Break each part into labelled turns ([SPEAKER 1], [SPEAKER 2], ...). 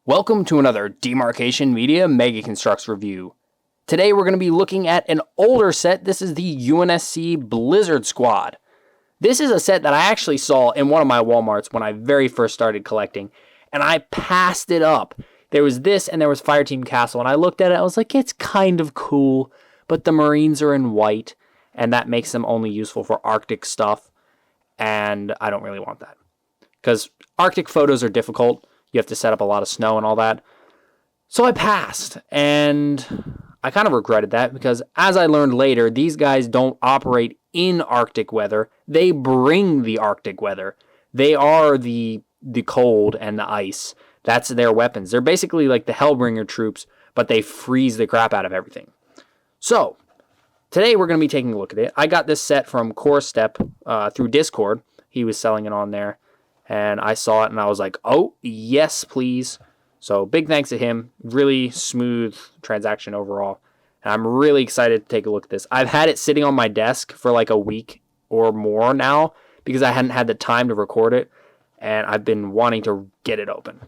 [SPEAKER 1] Welcome to another Demarcation Media Mega Construx review. Today we're going to be looking at an older set. This is the UNSC Blizzard Squad. This is a set that I actually saw in one of my Walmarts when I very first started collecting, and I passed it up. There was this and there was Fireteam Castle, and I looked at it, I was like, it's kind of cool, but the Marines are in white, and that makes them only useful for Arctic stuff, and I don't really want that. Because Arctic photos are difficult. You have to set up a lot of snow and all that. So I passed, and I kind of regretted that because as I learned later, these guys don't operate in Arctic weather. They bring the Arctic weather. They are the cold and the ice. That's their weapons. They're basically like the Hellbringer troops, but they freeze the crap out of everything. So today we're going to be taking a look at it. I got this set from Core Step through Discord. He was selling it on there. And I saw it and I was like, oh, yes, please. So big thanks to him. Really smooth transaction overall. And I'm really excited to take a look at this. I've had it sitting on my desk for like a week or more now because I hadn't had the time to record it. And I've been wanting to get it open.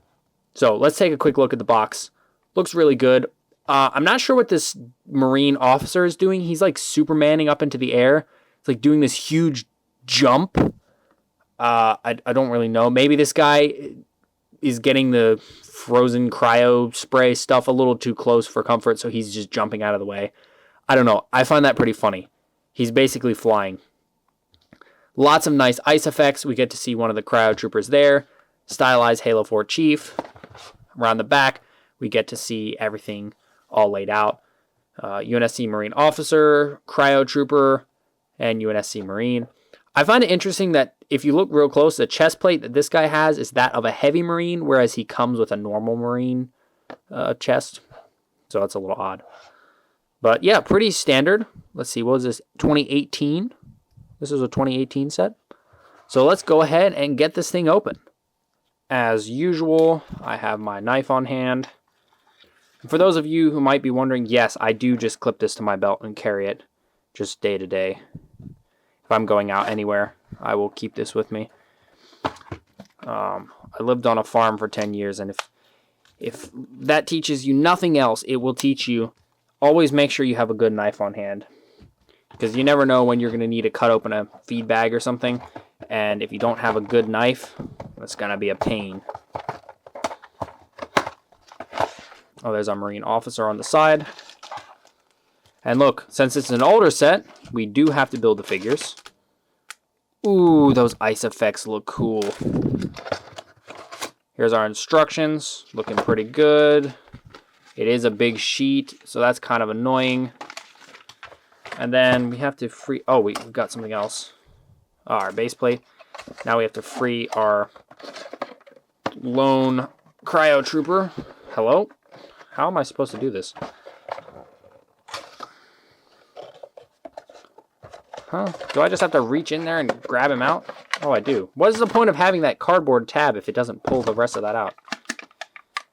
[SPEAKER 1] So let's take a quick look at the box. Looks really good. I'm not sure what this Marine officer is doing. He's like Supermaning up into the air. It's like doing this huge jump. I don't really know. Maybe this guy is getting the frozen cryo spray stuff a little too close for comfort, so he's just jumping out of the way. I don't know. I find that pretty funny. He's basically flying. Lots of nice ice effects. We get to see one of the cryo troopers there. Stylized Halo 4 Chief. Around the back, we get to see everything all laid out. UNSC Marine Officer, Cryo Trooper, and UNSC Marine. I find it interesting that if you look real close, the chest plate that this guy has is that of a heavy Marine, whereas he comes with a normal Marine chest. So that's a little odd. But yeah, pretty standard. Let's see, what was this? 2018? This is a 2018 set. So let's go ahead and get this thing open. As usual, I have my knife on hand. And for those of you who might be wondering, yes, I do just clip this to my belt and carry it just day to day. If I'm going out anywhere, I will keep this with me. I lived on a farm for 10 years, and if that teaches you nothing else, it will teach you always make sure you have a good knife on hand. Because you never know when you're going to need to cut open a feed bag or something, and if you don't have a good knife, it's going to be a pain. Oh, there's our Marine officer on the side. And look, since it's an older set, we do have to build the figures. Ooh, those ice effects look cool. Here's our instructions, looking pretty good. It is a big sheet, so that's kind of annoying. And then we have to free... Oh, we've got something else. Oh, our base plate. Now we have to free our lone cryo trooper. Hello? How am I supposed to do this? Huh? Do I just have to reach in there and grab him out? Oh, I do. What is the point of having that cardboard tab if it doesn't pull the rest of that out?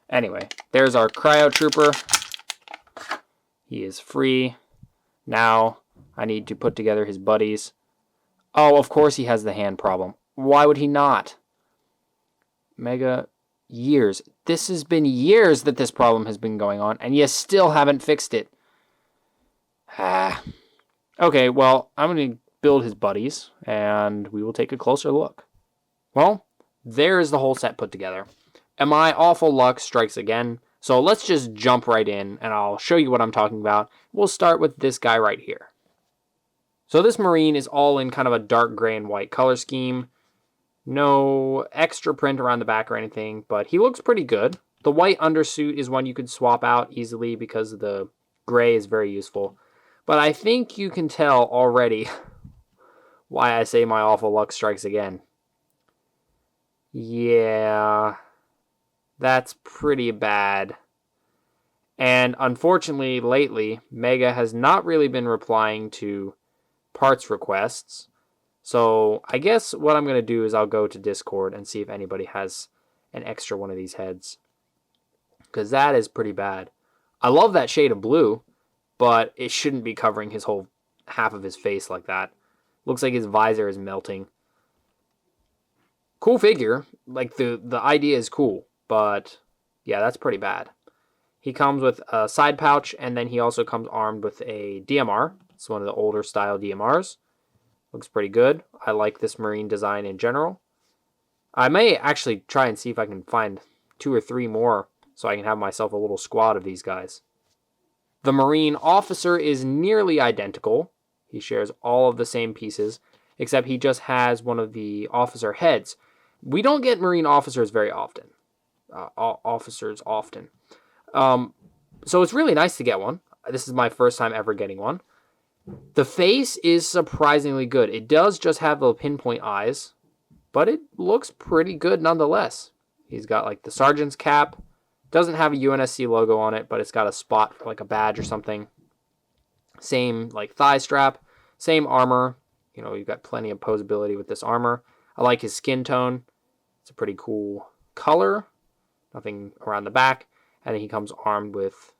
[SPEAKER 1] Anyway, there's our cryo trooper. He is free. Now, I need to put together his buddies. Oh, of course he has the hand problem. Why would he not? Mega years. This has been years that this problem has been going on, and you still haven't fixed it. Okay, well, I'm going to build his buddies, and we will take a closer look. Well, there is the whole set put together. And my awful luck strikes again. So let's just jump right in, and I'll show you what I'm talking about. We'll start with this guy right here. So this Marine is all in kind of a dark gray and white color scheme. No extra print around the back or anything, but he looks pretty good. The white undersuit is one you could swap out easily because the gray is very useful. But I think you can tell already why I say my awful luck strikes again. Yeah, that's pretty bad. And unfortunately, lately, Mega has not really been replying to parts requests. So I guess what I'm going to do is I'll go to Discord and see if anybody has an extra one of these heads. Because that is pretty bad. I love that shade of blue, but it shouldn't be covering his whole half of his face like that. Looks like his visor is melting. Cool figure. Like, the idea is cool, but Yeah, that's pretty bad. He comes with a side pouch, and then he also comes armed with a DMR. It's one of the older style DMRs. Looks pretty good. I like this Marine design in general. I may actually try and see if I can find 2 or 3 more so I can have myself a little squad of these guys. The Marine officer is nearly identical. He shares all of the same pieces, except he just has one of the officer heads. We don't get Marine officers very often. So it's really nice to get one. This is my first time ever getting one. The face is surprisingly good. It does just have the pinpoint eyes, but it looks pretty good nonetheless. He's got like the sergeant's cap. Doesn't have a UNSC logo on it, but it's got a spot for like a badge or something. Same like thigh strap, same armor. You know, you've got plenty of posability with this armor. I like his skin tone. It's a pretty cool color. Nothing around the back. And then he comes armed with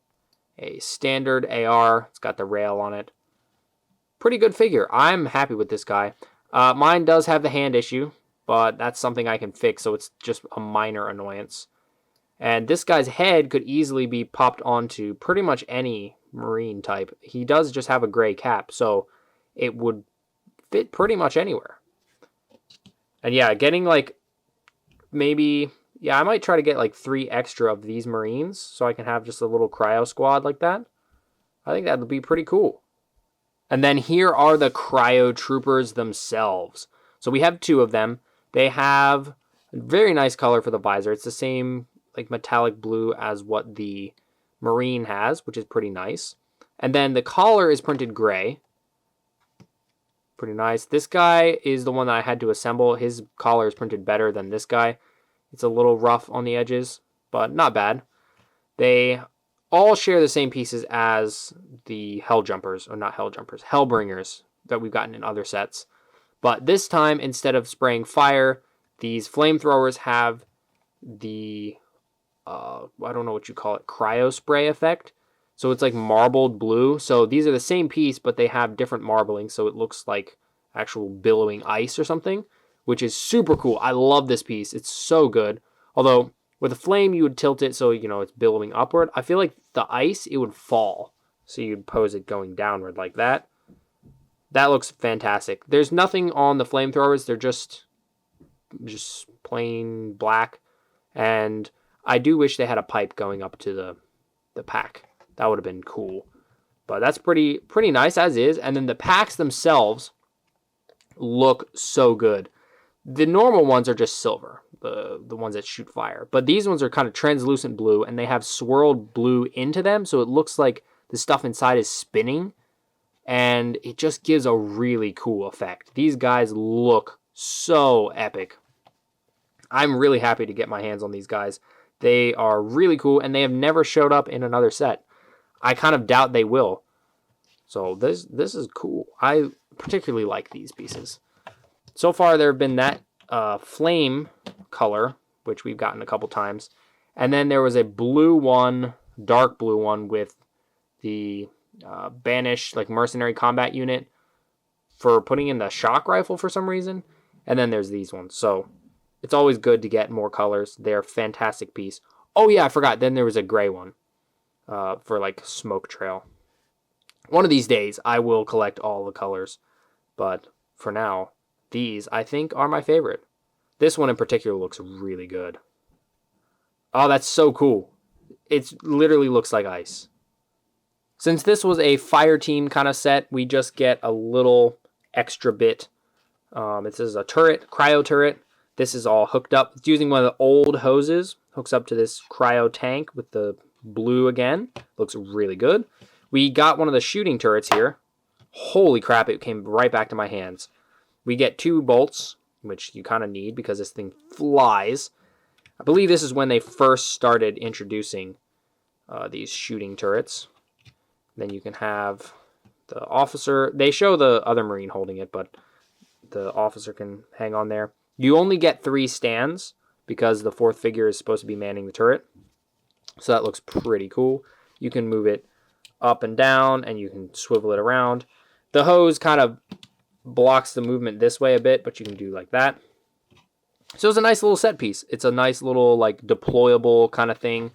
[SPEAKER 1] a standard AR. It's got the rail on it. Pretty good figure. I'm happy with this guy. Mine does have the hand issue, but that's something I can fix, so it's just a minor annoyance. And this guy's head could easily be popped onto pretty much any Marine type. He does just have a gray cap, so it would fit pretty much anywhere. And yeah, getting like maybe... Yeah, I might try to get like 3 extra of these Marines so I can have just a little cryo squad like that. I think that would be pretty cool. And then here are the cryo troopers themselves. So we have 2 of them. They have a very nice color for the visor. It's the same like metallic blue as what the Marine has, which is pretty nice. And then the collar is printed gray. Pretty nice. This guy is the one that I had to assemble. His collar is printed better than this guy. It's a little rough on the edges, but not bad. They all share the same pieces as the Helljumpers, or not Helljumpers, Hellbringers that we've gotten in other sets. But this time, instead of spraying fire, these flamethrowers have the, I don't know what you call it, cryo spray effect. So it's like marbled blue. So these are the same piece, but they have different marbling, so it looks like actual billowing ice or something, which is super cool. I love this piece. It's so good. Although, with a flame, you would tilt it so, you know, it's billowing upward. I feel like the ice, it would fall. So you'd pose it going downward like that. That looks fantastic. There's nothing on the flamethrowers. They're just plain black. And I do wish they had a pipe going up to the pack. That would have been cool. But that's pretty nice as is. And then the packs themselves look so good. The normal ones are just silver, the ones that shoot fire. But these ones are kind of translucent blue, and they have swirled blue into them, so it looks like the stuff inside is spinning, and it just gives a really cool effect. These guys look so epic. I'm really happy to get my hands on these guys. They are really cool, and they have never showed up in another set. I kind of doubt they will. So this is cool. I particularly like these pieces. So far, there have been that flame color, which we've gotten a couple times. And then there was a blue one, dark blue one, with the banished like mercenary combat unit for putting in the shock rifle for some reason. And then there's these ones. So it's always good to get more colors. They're a fantastic piece. Oh, yeah, I forgot. Then there was a gray one for like smoke trail. One of these days, I will collect all the colors. But for now... these, I think, are my favorite. This one in particular looks really good. Oh, that's so cool. It literally looks like ice. Since this was a fire team kind of set, we just get a little extra bit. This is a turret, cryo turret. This is all hooked up. It's using one of the old hoses. Hooks up to this cryo tank with the blue again. Looks really good. We got one of the shooting turrets here. Holy crap, it came right back to my hands. We get 2 bolts, which you kind of need because this thing flies. I believe this is when they first started introducing these shooting turrets. Then you can have the officer. They show the other Marine holding it, but the officer can hang on there. You only get 3 stands because the 4th figure is supposed to be manning the turret. So that looks pretty cool. You can move it up and down, and you can swivel it around. The hose kind of blocks the movement this way a bit, but you can do like that. So it's a nice little set piece. It's a nice little like deployable kind of thing,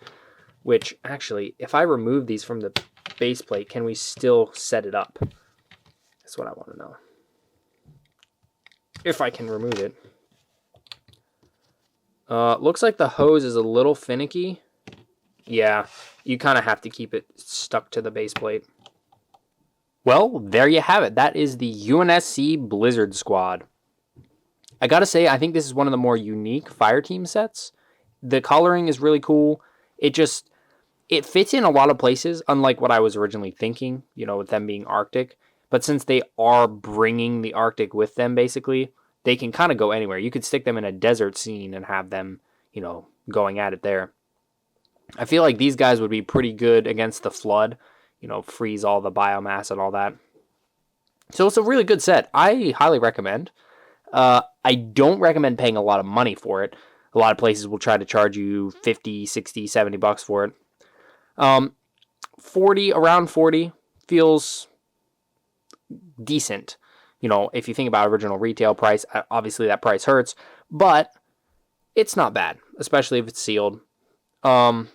[SPEAKER 1] which actually, if I remove these from the base plate, can we still set it up? That's what I want to know. If I can remove it. Looks like the hose is a little finicky. Yeah, you kind of have to keep it stuck to the base plate. Well, there you have it. That is the UNSC Blizzard Squad. I gotta say, I think this is one of the more unique Fireteam sets. The coloring is really cool. It fits in a lot of places, unlike what I was originally thinking, you know, with them being Arctic. But since they are bringing the Arctic with them, basically, they can kind of go anywhere. You could stick them in a desert scene and have them, you know, going at it there. I feel like these guys would be pretty good against the flood, you know, freeze all the biomass and all that. So it's a really good set. I highly recommend. I don't recommend paying a lot of money for it. A lot of places will try to charge you 50, 60, 70 bucks for it. Around 40 feels decent. You know, if you think about original retail price, obviously that price hurts, but it's not bad, especially if it's sealed. I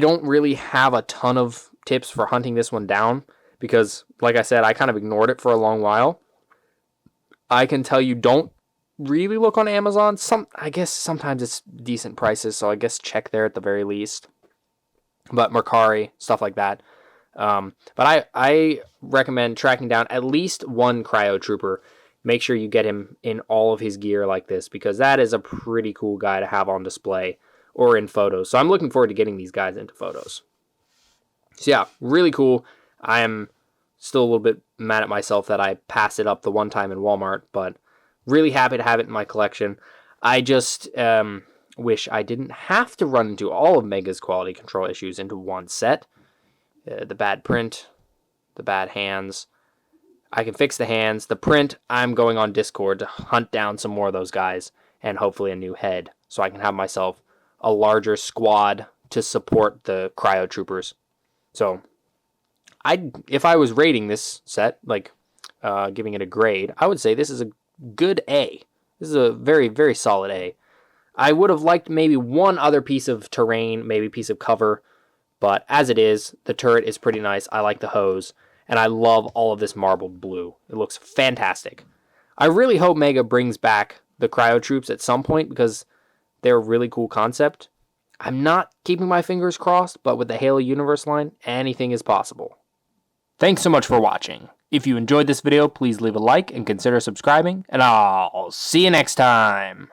[SPEAKER 1] don't really have a ton of tips for hunting this one down because, like I said, I kind of ignored it for a long while. I can tell you, don't really look on Amazon. I guess sometimes it's decent prices, so I guess check there at the very least. But Mercari, stuff like that. But I recommend tracking down at least one cryo trooper. Make sure you get him in all of his gear like this, because that is a pretty cool guy to have on display or in photos. So I'm looking forward to getting these guys into photos. So yeah, really cool. I am still a little bit mad at myself that I passed it up the one time in Walmart, but really happy to have it in my collection. I just wish I didn't have to run into all of Mega's quality control issues into one set. The bad print, the bad hands. I can fix the hands. The print, I'm going on Discord to hunt down some more of those guys and hopefully a new head so I can have myself a larger squad to support the cryo troopers. So if I was rating this set, like giving it a grade, I would say this is a good A. This is a very, very solid A. I would have liked maybe one other piece of terrain, maybe piece of cover, but as it is, the turret is pretty nice. I like the hose, and I love all of this marbled blue. It looks fantastic. I really hope Mega brings back the cryo troops at some point because they're a really cool concept. I'm not keeping my fingers crossed, but with the Halo Universe line, anything is possible. Thanks so much for watching. If you enjoyed this video, please leave a like and consider subscribing, and I'll see you next time.